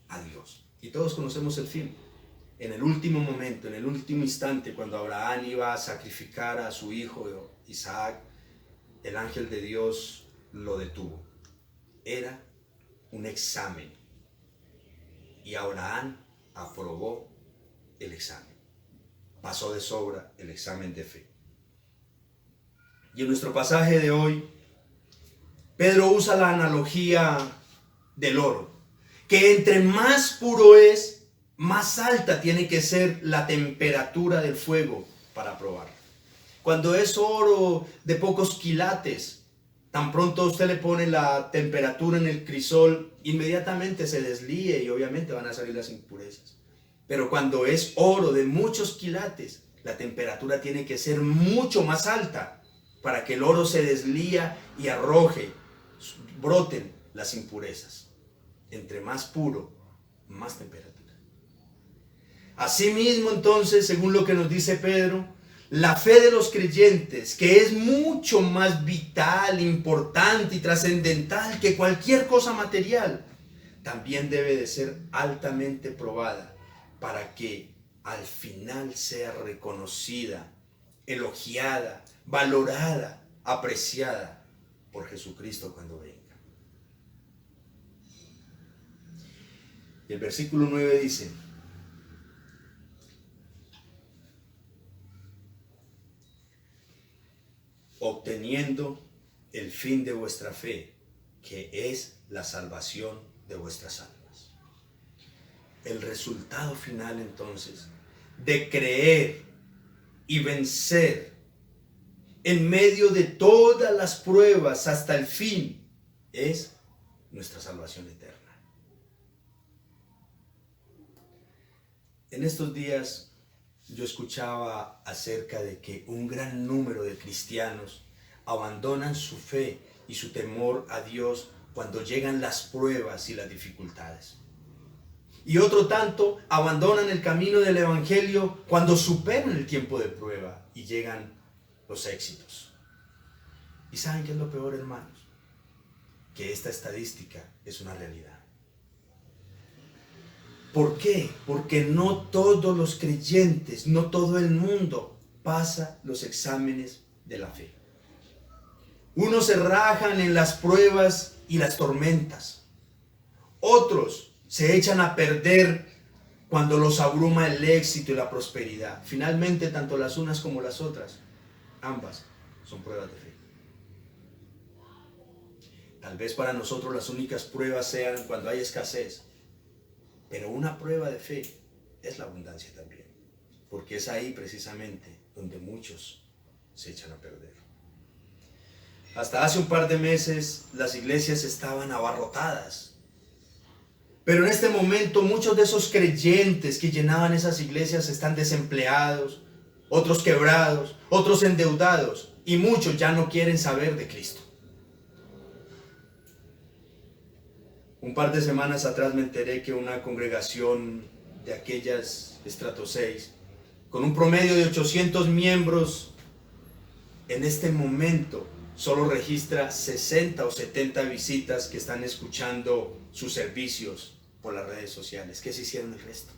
a Dios. Y todos conocemos el fin. En el último momento, en el último instante, cuando Abraham iba a sacrificar a su hijo Isaac, el ángel de Dios lo detuvo. Era un examen. Y Abraham aprobó el examen. Pasó de sobra el examen de fe. Y en nuestro pasaje de hoy, Pedro usa la analogía del oro, que entre más puro es, más alta tiene que ser la temperatura del fuego para probarlo. Cuando es oro de pocos quilates, tan pronto usted le pone la temperatura en el crisol, inmediatamente se deslíe y obviamente van a salir las impurezas. Pero cuando es oro de muchos quilates, la temperatura tiene que ser mucho más alta para que el oro se deslía y arroje, broten las impurezas. Entre más puro, más temperatura. Asimismo, entonces, según lo que nos dice Pedro, la fe de los creyentes, que es mucho más vital, importante y trascendental que cualquier cosa material, también debe de ser altamente probada para que al final sea reconocida, elogiada, valorada, apreciada por Jesucristo cuando venga. Y el versículo 9 dice: obteniendo el fin de vuestra fe, que es la salvación de vuestras almas. El resultado final, entonces, de creer y vencer en medio de todas las pruebas hasta el fin, es nuestra salvación eterna. En estos días yo escuchaba acerca de que un gran número de cristianos abandonan su fe y su temor a Dios cuando llegan las pruebas y las dificultades. Y otro tanto abandonan el camino del evangelio cuando superan el tiempo de prueba y llegan los éxitos. ¿Y saben qué es lo peor, hermanos? Que esta estadística es una realidad. ¿Por qué? Porque no todos los creyentes, no todo el mundo pasa los exámenes de la fe. Unos se rajan en las pruebas y las tormentas. Otros se echan a perder cuando los abruma el éxito y la prosperidad. Finalmente, tanto las unas como las otras, ambas son pruebas de fe. Tal vez para nosotros las únicas pruebas sean cuando hay escasez. Pero una prueba de fe es la abundancia también, porque es ahí precisamente donde muchos se echan a perder. Hasta hace un par de meses las iglesias estaban abarrotadas, pero en este momento muchos de esos creyentes que llenaban esas iglesias están desempleados, otros quebrados, otros endeudados, y muchos ya no quieren saber de Cristo. Un par de semanas atrás me enteré que una congregación de aquellas estrato 6, con un promedio de 800 miembros, en este momento solo registra 60 o 70 visitas que están escuchando sus servicios por las redes sociales. ¿Qué se hicieron el resto?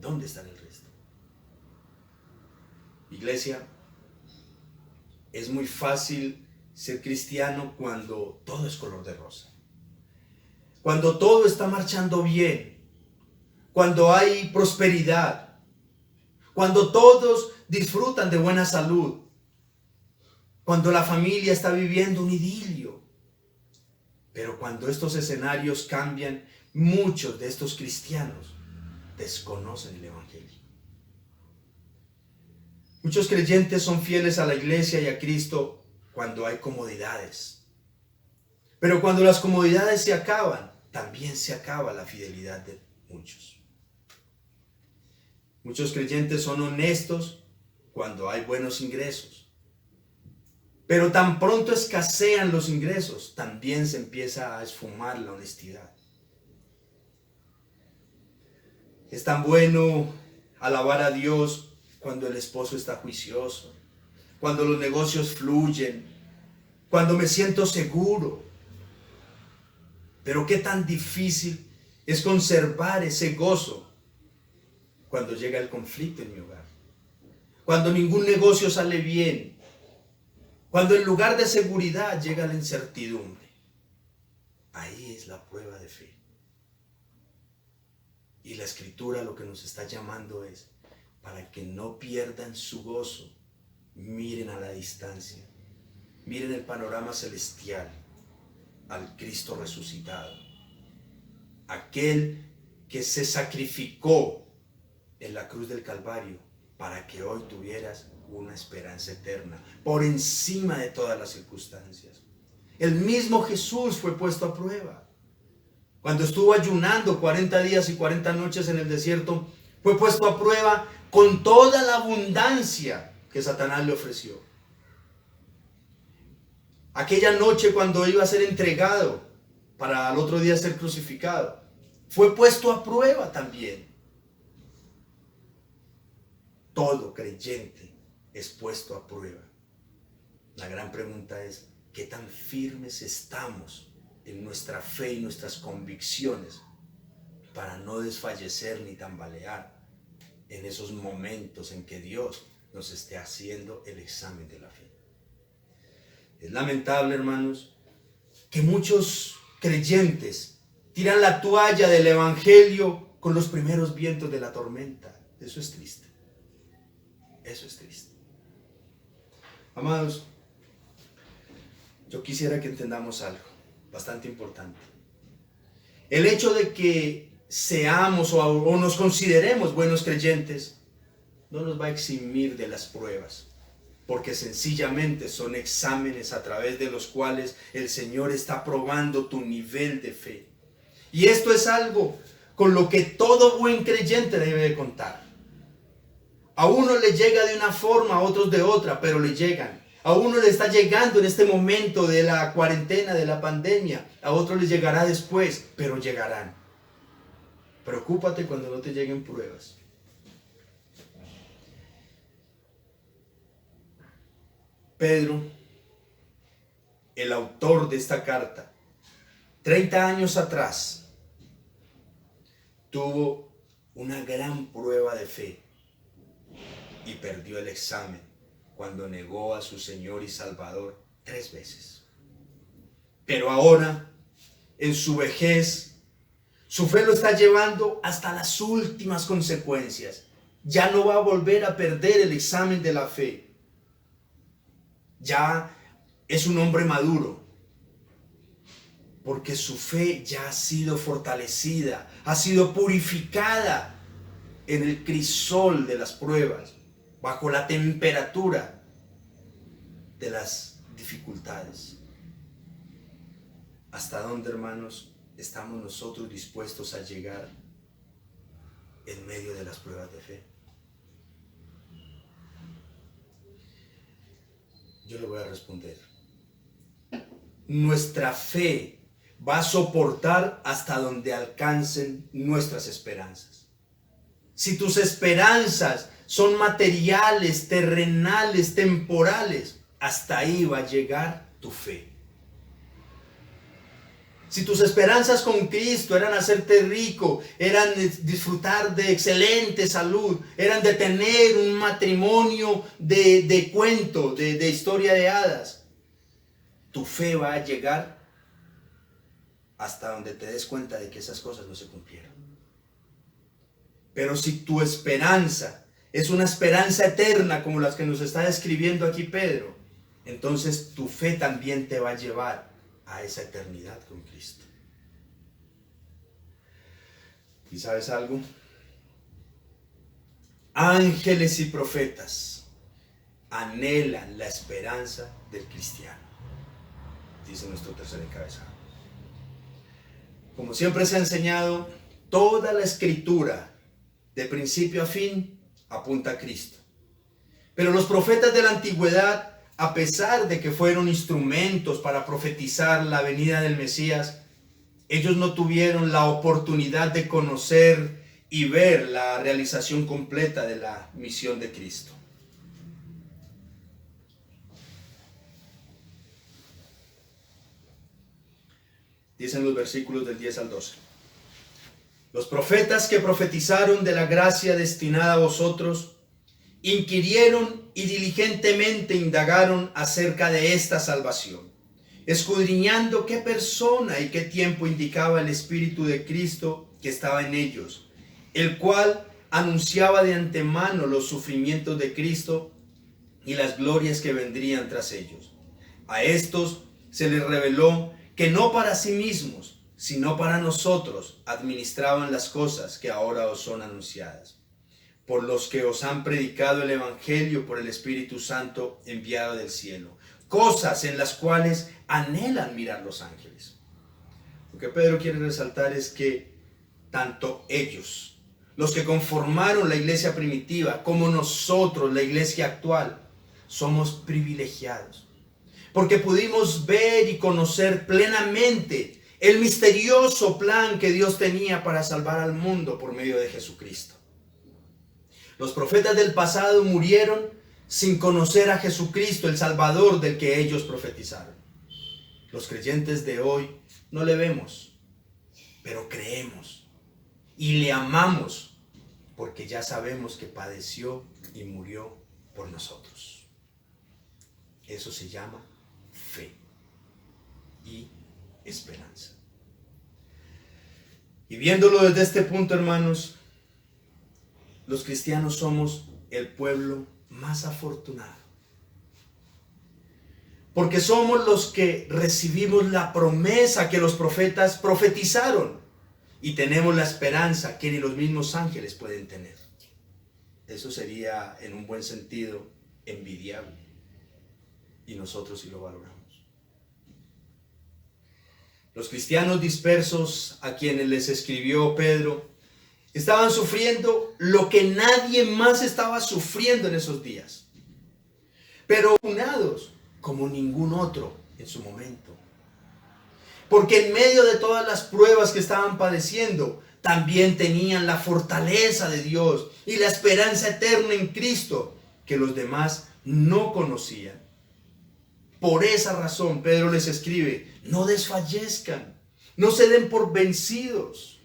¿Dónde están el resto? Iglesia, es muy fácil ser cristiano cuando todo es color de rosa. Cuando todo está marchando bien, cuando hay prosperidad, cuando todos disfrutan de buena salud, cuando la familia está viviendo un idilio. Pero cuando estos escenarios cambian, muchos de estos cristianos desconocen el evangelio. Muchos creyentes son fieles a la iglesia y a Cristo cuando hay comodidades. Pero cuando las comodidades se acaban, también se acaba la fidelidad de muchos. Muchos creyentes son honestos cuando hay buenos ingresos. Pero tan pronto escasean los ingresos, también se empieza a esfumar la honestidad. Es tan bueno alabar a Dios cuando el esposo está juicioso, cuando los negocios fluyen, cuando me siento seguro. Pero qué tan difícil es conservar ese gozo cuando llega el conflicto en mi hogar, cuando ningún negocio sale bien, cuando en lugar de seguridad llega la incertidumbre. Ahí es la prueba de fe. Y la Escritura lo que nos está llamando es, para que no pierdan su gozo, miren a la distancia, miren el panorama celestial, al Cristo resucitado, aquel que se sacrificó en la cruz del Calvario para que hoy tuvieras una esperanza eterna, por encima de todas las circunstancias. El mismo Jesús fue puesto a prueba. Cuando estuvo ayunando 40 días y 40 noches en el desierto, fue puesto a prueba con toda la abundancia que Satanás le ofreció. Aquella noche cuando iba a ser entregado para al otro día ser crucificado, fue puesto a prueba también. Todo creyente es puesto a prueba. La gran pregunta es, ¿qué tan firmes estamos en nuestra fe y nuestras convicciones para no desfallecer ni tambalear en esos momentos en que Dios nos esté haciendo el examen de la fe? Es lamentable, hermanos, que muchos creyentes tiran la toalla del evangelio con los primeros vientos de la tormenta. Eso es triste. Eso es triste. Amados, yo quisiera que entendamos algo bastante importante. El hecho de que seamos o nos consideremos buenos creyentes no nos va a eximir de las pruebas, porque sencillamente son exámenes a través de los cuales el Señor está probando tu nivel de fe. Y esto es algo con lo que todo buen creyente debe de contar. A uno le llega de una forma, a otros de otra, pero le llegan. A uno le está llegando en este momento de la cuarentena, de la pandemia. A otros les llegará después, pero llegarán. Preocúpate cuando no te lleguen pruebas. Pedro, el autor de esta carta, 30 años atrás, tuvo una gran prueba de fe y perdió el examen cuando negó a su Señor y Salvador 3 veces. Pero ahora, en su vejez, su fe lo está llevando hasta las últimas consecuencias. Ya no va a volver a perder el examen de la fe. Ya es un hombre maduro, porque su fe ya ha sido fortalecida, ha sido purificada en el crisol de las pruebas, bajo la temperatura de las dificultades. ¿Hasta dónde, hermanos, estamos nosotros dispuestos a llegar en medio de las pruebas de fe? Yo le voy a responder. Nuestra fe va a soportar hasta donde alcancen nuestras esperanzas. Si tus esperanzas son materiales, terrenales, temporales, hasta ahí va a llegar tu fe. Si tus esperanzas con Cristo eran hacerte rico, eran disfrutar de excelente salud, eran de tener un matrimonio de cuento, de historia de hadas, tu fe va a llegar hasta donde te des cuenta de que esas cosas no se cumplieron. Pero si tu esperanza es una esperanza eterna como las que nos está describiendo aquí Pedro, entonces tu fe también te va a llevar a esa eternidad con Cristo. ¿Y sabes algo? Ángeles y profetas anhelan la esperanza del cristiano, dice nuestro tercer encabezado. Como siempre se ha enseñado, toda la escritura, de principio a fin, apunta a Cristo. Pero los profetas de la antigüedad, a pesar de que fueron instrumentos para profetizar la venida del Mesías, ellos no tuvieron la oportunidad de conocer y ver la realización completa de la misión de Cristo. Dicen los versículos del 10 al 12. Los profetas que profetizaron de la gracia destinada a vosotros, inquirieron y diligentemente indagaron acerca de esta salvación, escudriñando qué persona y qué tiempo indicaba el Espíritu de Cristo que estaba en ellos, el cual anunciaba de antemano los sufrimientos de Cristo y las glorias que vendrían tras ellos. A estos se les reveló que no para sí mismos, sino para nosotros administraban las cosas que ahora os son anunciadas, por los que os han predicado el Evangelio por el Espíritu Santo enviado del cielo, cosas en las cuales anhelan mirar los ángeles. Lo que Pedro quiere resaltar es que tanto ellos, los que conformaron la iglesia primitiva, como nosotros, la iglesia actual, somos privilegiados, porque pudimos ver y conocer plenamente el misterioso plan que Dios tenía para salvar al mundo por medio de Jesucristo. Los profetas del pasado murieron sin conocer a Jesucristo, el Salvador del que ellos profetizaron. Los creyentes de hoy no le vemos, pero creemos y le amamos porque ya sabemos que padeció y murió por nosotros. Eso se llama fe y esperanza. Y viéndolo desde este punto, hermanos, los cristianos somos el pueblo más afortunado, porque somos los que recibimos la promesa que los profetas profetizaron y tenemos la esperanza que ni los mismos ángeles pueden tener. Eso sería, en un buen sentido, envidiable, y nosotros sí lo valoramos. Los cristianos dispersos a quienes les escribió Pedro estaban sufriendo lo que nadie más estaba sufriendo en esos días, pero unados como ningún otro en su momento, porque en medio de todas las pruebas que estaban padeciendo, también tenían la fortaleza de Dios y la esperanza eterna en Cristo que los demás no conocían. Por esa razón Pedro les escribe: no desfallezcan, no se den por vencidos.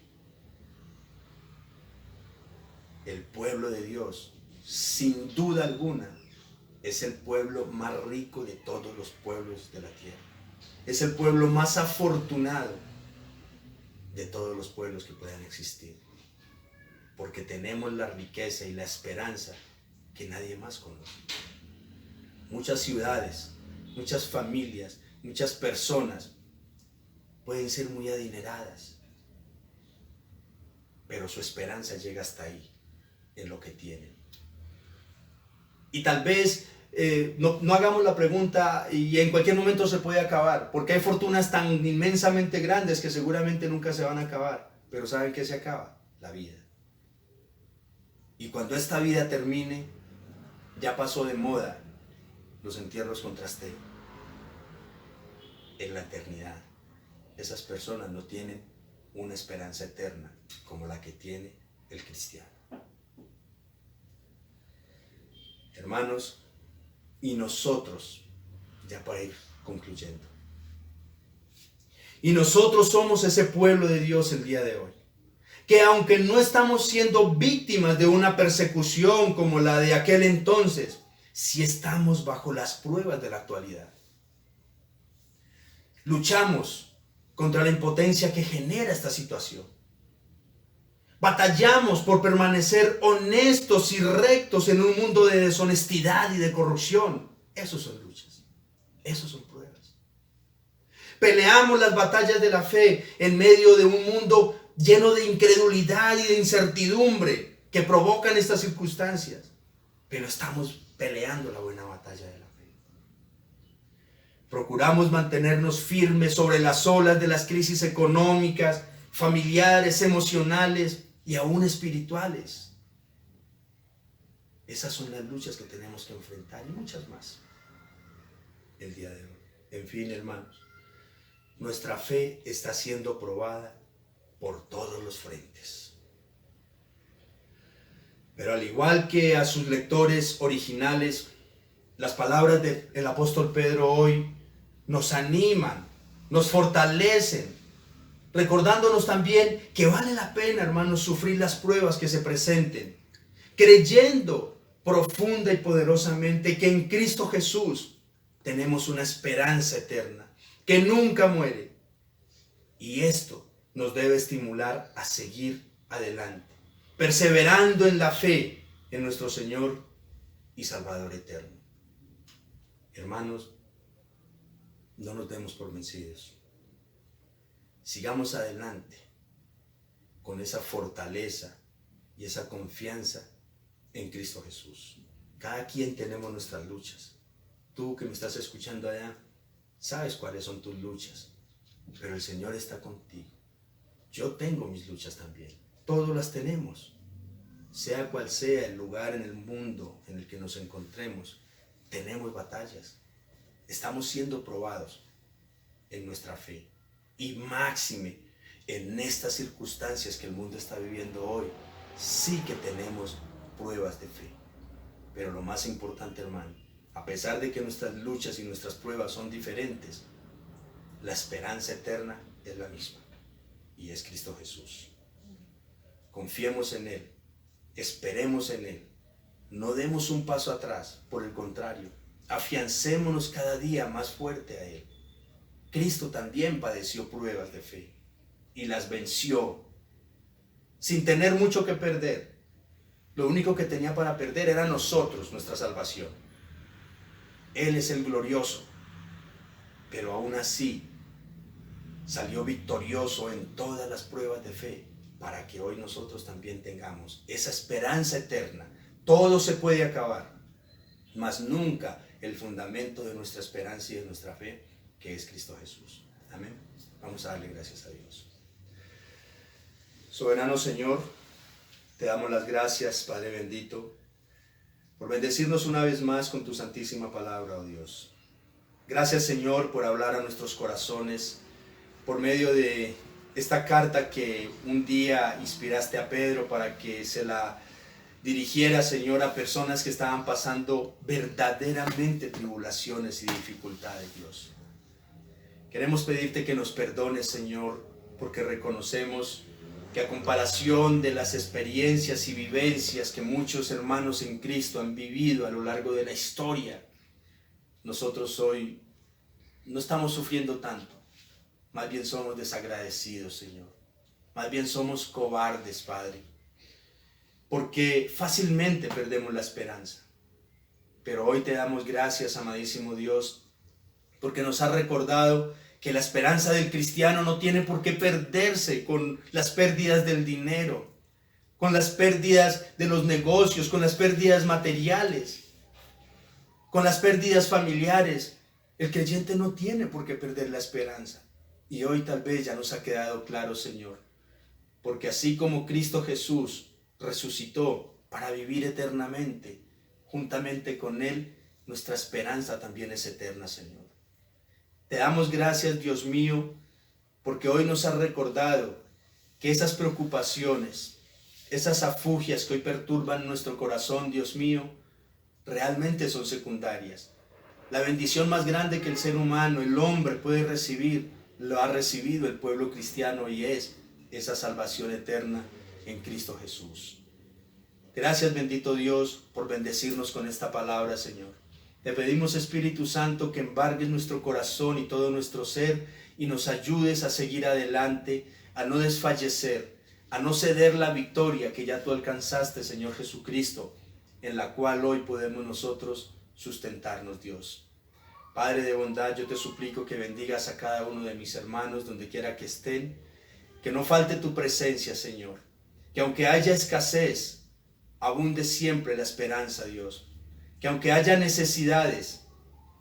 El pueblo de Dios, sin duda alguna, es el pueblo más rico de todos los pueblos de la tierra. Es el pueblo más afortunado de todos los pueblos que puedan existir, porque tenemos la riqueza y la esperanza que nadie más conoce. Muchas ciudades, muchas familias, muchas personas pueden ser muy adineradas, pero su esperanza llega hasta ahí, en lo que tienen. Y tal vez no hagamos la pregunta y en cualquier momento se puede acabar, porque hay fortunas tan inmensamente grandes que seguramente nunca se van a acabar, pero ¿saben qué se acaba? La vida. Y cuando esta vida termine, ya pasó de moda los entierros con trasteo. En la eternidad, esas personas no tienen una esperanza eterna como la que tiene el cristiano. Hermanos, y nosotros, ya para ir concluyendo, y nosotros somos ese pueblo de Dios el día de hoy, que aunque no estamos siendo víctimas de una persecución como la de aquel entonces, sí estamos bajo las pruebas de la actualidad. Luchamos contra la impotencia que genera esta situación. Batallamos por permanecer honestos y rectos en un mundo de deshonestidad y de corrupción. Esos son luchas. Esos son pruebas. Peleamos las batallas de la fe en medio de un mundo lleno de incredulidad y de incertidumbre que provocan estas circunstancias. Pero estamos peleando la buena batalla de la fe. Procuramos mantenernos firmes sobre las olas de las crisis económicas, familiares, emocionales y aún espirituales. Esas son las luchas que tenemos que enfrentar y muchas más el día de hoy. En fin, hermanos, nuestra fe está siendo probada por todos los frentes. Pero al igual que a sus lectores originales, las palabras del apóstol Pedro hoy nos animan, nos fortalecen, recordándonos también que vale la pena, hermanos, sufrir las pruebas que se presenten, creyendo profunda y poderosamente que en Cristo Jesús tenemos una esperanza eterna, que nunca muere. Y esto nos debe estimular a seguir adelante, perseverando en la fe en nuestro Señor y Salvador eterno. Hermanos, no nos demos por vencidos. Sigamos adelante con esa fortaleza y esa confianza en Cristo Jesús. Cada quien tenemos nuestras luchas. Tú que me estás escuchando allá, sabes cuáles son tus luchas, pero el Señor está contigo. Yo tengo mis luchas también. Todos las tenemos. Sea cual sea el lugar en el mundo en el que nos encontremos, tenemos batallas. Estamos siendo probados en nuestra fe. Y máxime en estas circunstancias que el mundo está viviendo hoy, sí que tenemos pruebas de fe. Pero lo más importante, hermano, a pesar de que nuestras luchas y nuestras pruebas son diferentes, la esperanza eterna es la misma, y es Cristo Jesús. Confiemos en Él, esperemos en Él, no demos un paso atrás, por el contrario, afiancémonos cada día más fuerte a Él. Cristo también padeció pruebas de fe y las venció sin tener mucho que perder. Lo único que tenía para perder era nosotros, nuestra salvación. Él es el glorioso, pero aún así salió victorioso en todas las pruebas de fe para que hoy nosotros también tengamos esa esperanza eterna. Todo se puede acabar, mas nunca el fundamento de nuestra esperanza y de nuestra fe, que es Cristo Jesús. Amén. Vamos a darle gracias a Dios. Soberano Señor, te damos las gracias, Padre bendito, por bendecirnos una vez más con tu santísima palabra, oh Dios. Gracias, Señor, por hablar a nuestros corazones por medio de esta carta que un día inspiraste a Pedro para que se la dirigiera, Señor, a personas que estaban pasando verdaderamente tribulaciones y dificultades, Dios. Queremos pedirte que nos perdones, Señor, porque reconocemos que a comparación de las experiencias y vivencias que muchos hermanos en Cristo han vivido a lo largo de la historia, nosotros hoy no estamos sufriendo tanto. Más bien somos desagradecidos, Señor. Más bien somos cobardes, Padre, porque fácilmente perdemos la esperanza. Pero hoy te damos gracias, amadísimo Dios, porque nos has recordado que la esperanza del cristiano no tiene por qué perderse con las pérdidas del dinero, con las pérdidas de los negocios, con las pérdidas materiales, con las pérdidas familiares. El creyente no tiene por qué perder la esperanza. Y hoy tal vez ya nos ha quedado claro, Señor, porque así como Cristo Jesús resucitó para vivir eternamente, juntamente con Él, nuestra esperanza también es eterna, Señor. Te damos gracias, Dios mío, porque hoy nos has recordado que esas preocupaciones, esas afugias que hoy perturban nuestro corazón, Dios mío, realmente son secundarias. La bendición más grande que el ser humano, el hombre puede recibir, lo ha recibido el pueblo cristiano, y es esa salvación eterna en Cristo Jesús. Gracias, bendito Dios, por bendecirnos con esta palabra, Señor. Te pedimos, Espíritu Santo, que embargues nuestro corazón y todo nuestro ser y nos ayudes a seguir adelante, a no desfallecer, a no ceder la victoria que ya tú alcanzaste, Señor Jesucristo, en la cual hoy podemos nosotros sustentarnos, Dios. Padre de bondad, yo te suplico que bendigas a cada uno de mis hermanos donde quiera que estén, que no falte tu presencia, Señor, que aunque haya escasez, abunde siempre la esperanza, Dios, que aunque haya necesidades,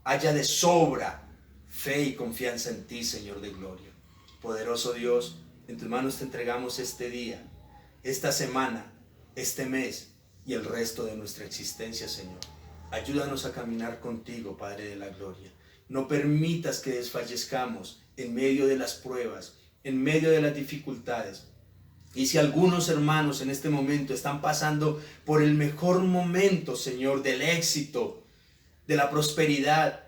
haya de sobra fe y confianza en ti, Señor de gloria. Poderoso Dios, en tus manos te entregamos este día, esta semana, este mes y el resto de nuestra existencia, Señor. Ayúdanos a caminar contigo, Padre de la gloria. No permitas que desfallezcamos en medio de las pruebas, en medio de las dificultades. Y si algunos hermanos en este momento están pasando por el mejor momento, Señor, del éxito, de la prosperidad,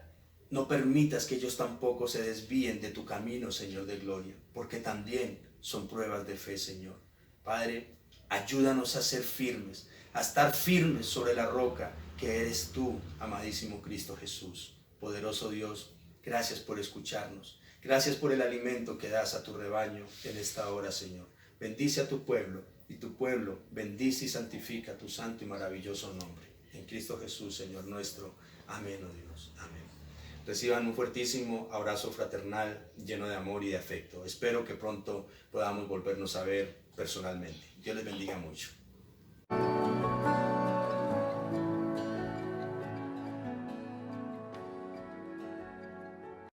no permitas que ellos tampoco se desvíen de tu camino, Señor de gloria, porque también son pruebas de fe, Señor. Padre, ayúdanos a ser firmes, a estar firmes sobre la roca que eres tú, amadísimo Cristo Jesús. Poderoso Dios, gracias por escucharnos. Gracias por el alimento que das a tu rebaño en esta hora, Señor. Bendice a tu pueblo y tu pueblo bendice y santifica tu santo y maravilloso nombre. En Cristo Jesús, Señor nuestro. Amén, oh Dios. Amén. Reciban un fuertísimo abrazo fraternal lleno de amor y de afecto. Espero que pronto podamos volvernos a ver personalmente. Dios les bendiga mucho.